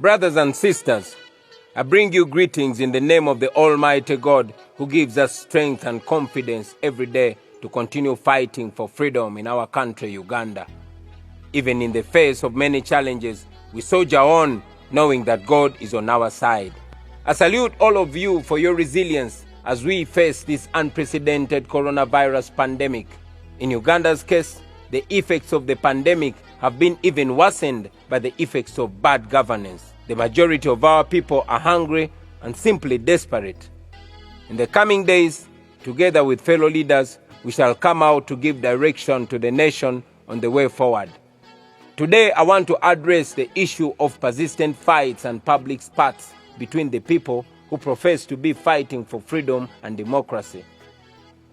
Brothers and sisters, I bring you greetings in the name of the Almighty God, who gives us strength and confidence every day to continue fighting for freedom in our country, Uganda. Even in the face of many challenges, we soldier on, knowing that God is on our side. I salute all of you for your resilience as we face this unprecedented coronavirus pandemic. In Uganda's case, the effects of the pandemic have been even worsened by the effects of bad governance. The majority of our people are hungry and simply desperate. In the coming days, together with fellow leaders, we shall come out to give direction to the nation on the way forward. Today, I want to address the issue of persistent fights and public spats between the people who profess to be fighting for freedom and democracy.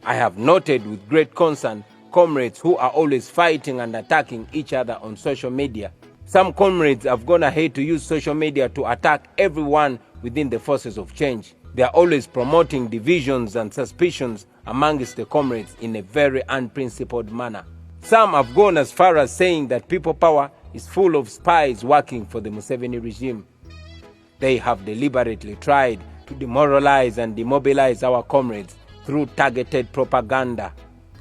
I have noted with great concern comrades who are always fighting and attacking each other on social media. Some comrades have gone ahead to use social media to attack everyone within the forces of change. They are always promoting divisions and suspicions amongst the comrades in a very unprincipled manner. Some have gone as far as saying that people power is full of spies working for the Museveni regime. They have deliberately tried to demoralize and demobilize our comrades through targeted propaganda.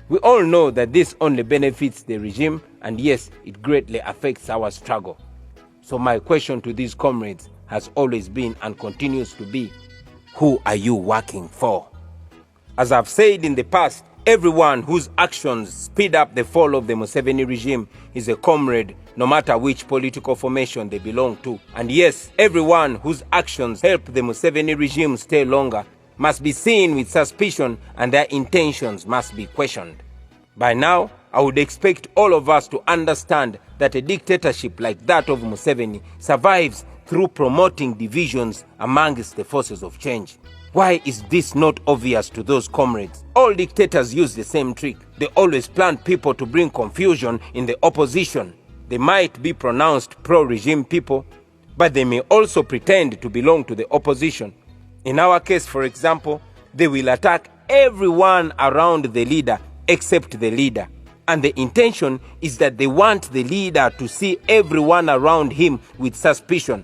We all know that this only benefits the regime, and yes, it greatly affects our struggle. So my question to these comrades has always been and continues to be, who are you working for? As I've said in the past, everyone whose actions speed up the fall of the Museveni regime is a comrade, no matter which political formation they belong to. And yes, everyone whose actions help the Museveni regime stay longer must be seen with suspicion, and their intentions must be questioned. By now, I would expect all of us to understand that a dictatorship like that of Museveni survives through promoting divisions amongst the forces of change. Why is this not obvious to those comrades? All dictators use the same trick. They always plant people to bring confusion in the opposition. They might be pronounced pro-regime people, but they may also pretend to belong to the opposition. In our case, for example, they will attack everyone around the leader except the leader. And the intention is that they want the leader to see everyone around him with suspicion.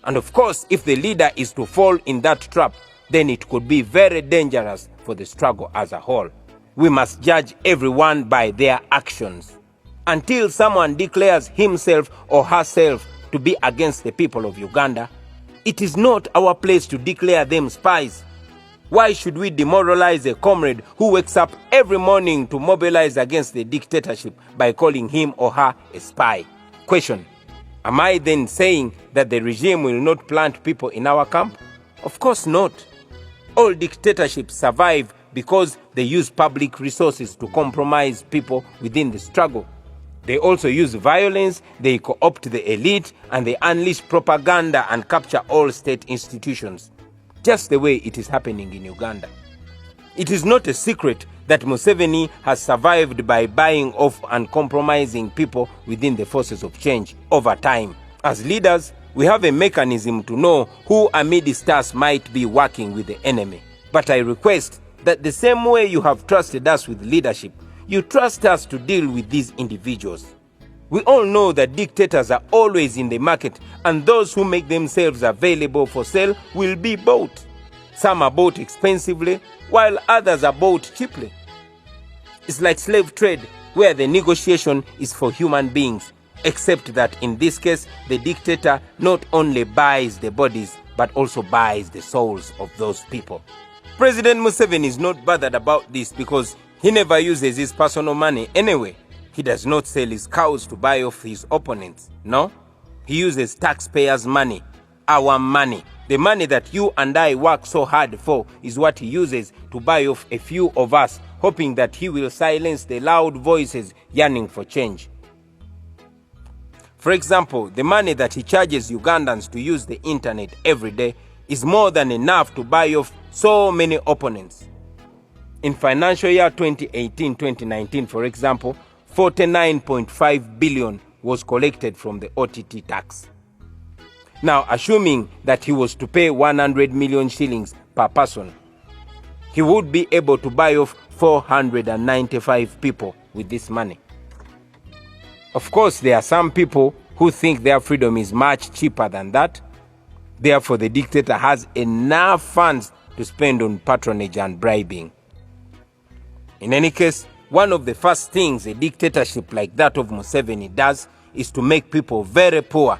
And of course, if the leader is to fall in that trap, then it could be very dangerous for the struggle as a whole. We must judge everyone by their actions. Until someone declares himself or herself to be against the people of Uganda, it is not our place to declare them spies. Why should we demoralize a comrade who wakes up every morning to mobilize against the dictatorship by calling him or her a spy? Question: am I then saying that the regime will not plant people in our camp? Of course not. All dictatorships survive because they use public resources to compromise people within the struggle. They also use violence, they co-opt the elite, and they unleash propaganda and capture all state institutions, just the way it is happening in Uganda. It is not a secret that Museveni has survived by buying off and compromising people within the forces of change over time. As leaders, we have a mechanism to know who amidst us might be working with the enemy. But I request that the same way you have trusted us with leadership, you trust us to deal with these individuals. We all know that dictators are always in the market, and those who make themselves available for sale will be bought. Some are bought expensively, while others are bought cheaply. It's like slave trade, where the negotiation is for human beings, except that in this case, the dictator not only buys the bodies, but also buys the souls of those people. President Museveni is not bothered about this because he never uses his personal money anyway. He does not sell his cows to buy off his opponents. No, he uses taxpayers' money, our money. The money that you and I work so hard for is what he uses to buy off a few of us, hoping that he will silence the loud voices yearning for change. For example, the money that he charges Ugandans to use the internet every day is more than enough to buy off so many opponents. In financial year 2018-2019, for example, 49.5 billion was collected from the OTT tax. Now, assuming that he was to pay 100 million shillings per person, he would be able to buy off 495 people with this money. Of course, there are some people who think their freedom is much cheaper than that, Therefore, the dictator has enough funds to spend on patronage and bribing. In any case, one of the first things a dictatorship like that of Museveni does is to make people very poor.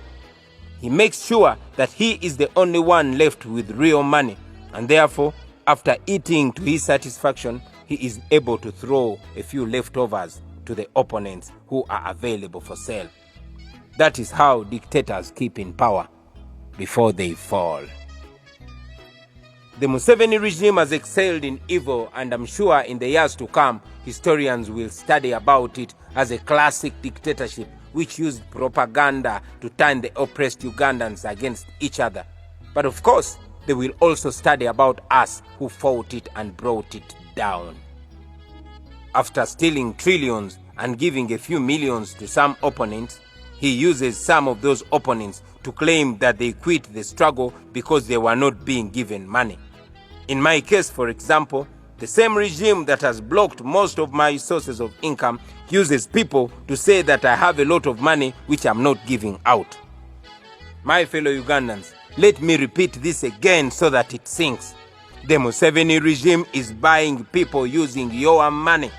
He makes sure that he is the only one left with real money, and therefore, after eating to his satisfaction, he is able to throw a few leftovers to the opponents who are available for sale. That is how dictators keep in power before they fall. The Museveni regime has excelled in evil, and I'm sure in the years to come, historians will study about it as a classic dictatorship which used propaganda to turn the oppressed Ugandans against each other. But of course, they will also study about us who fought it and brought it down. After stealing trillions and giving a few millions to some opponents, he uses some of those opponents to claim that they quit the struggle because they were not being given money. In my case, for example, the same regime that has blocked most of my sources of income uses people to say that I have a lot of money which I'm not giving out. My fellow Ugandans, let me repeat this again so that it sinks. The Museveni regime is buying people using your money.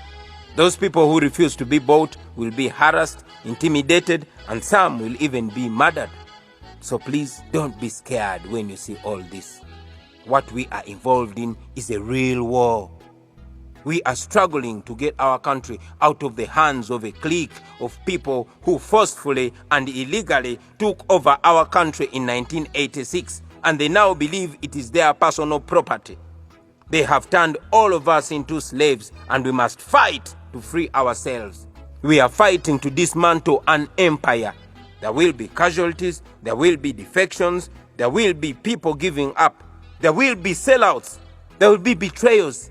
Those people who refuse to be bought will be harassed, intimidated, and some will even be murdered. So please don't be scared when you see all this. What we are involved in is a real war. We are struggling to get our country out of the hands of a clique of people who forcefully and illegally took over our country in 1986, and they now believe it is their personal property. They have turned all of us into slaves, and we must fight to free ourselves. We are fighting to dismantle an empire. There will be casualties, there will be defections, there will be people giving up, there will be sellouts, there will be betrayals.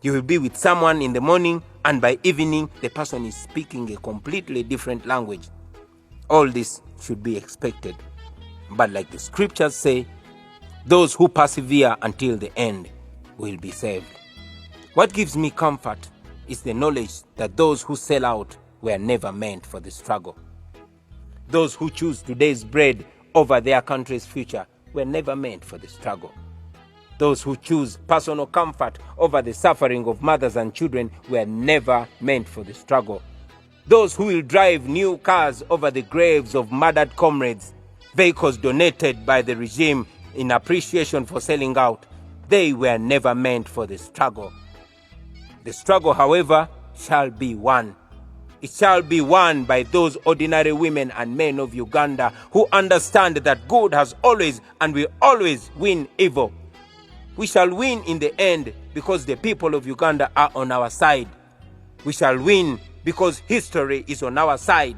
You will be with someone in the morning, and by evening, the person is speaking a completely different language. All this should be expected. But like the scriptures say, those who persevere until the end will be saved. What gives me comfort is the knowledge that those who sell out were never meant for the struggle. Those who choose today's bread over their country's future were never meant for the struggle. Those who choose personal comfort over the suffering of mothers and children were never meant for the struggle. Those who will drive new cars over the graves of murdered comrades, vehicles donated by the regime in appreciation for selling out, they were never meant for the struggle. The struggle, however, shall be won. It shall be won by those ordinary women and men of Uganda who understand that good has always and will always win evil. We shall win in the end because the people of Uganda are on our side. We shall win because history is on our side.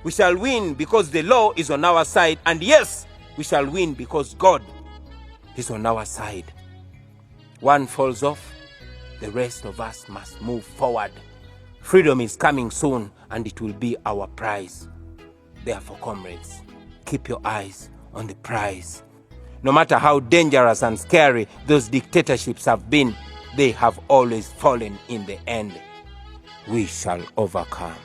We shall win because the law is on our side. And yes, we shall win because God is on our side. One falls off, the rest of us must move forward. Freedom is coming soon, and it will be our prize. Therefore, comrades, keep your eyes on the prize. No matter how dangerous and scary those dictatorships have been, they have always fallen in the end. We shall overcome.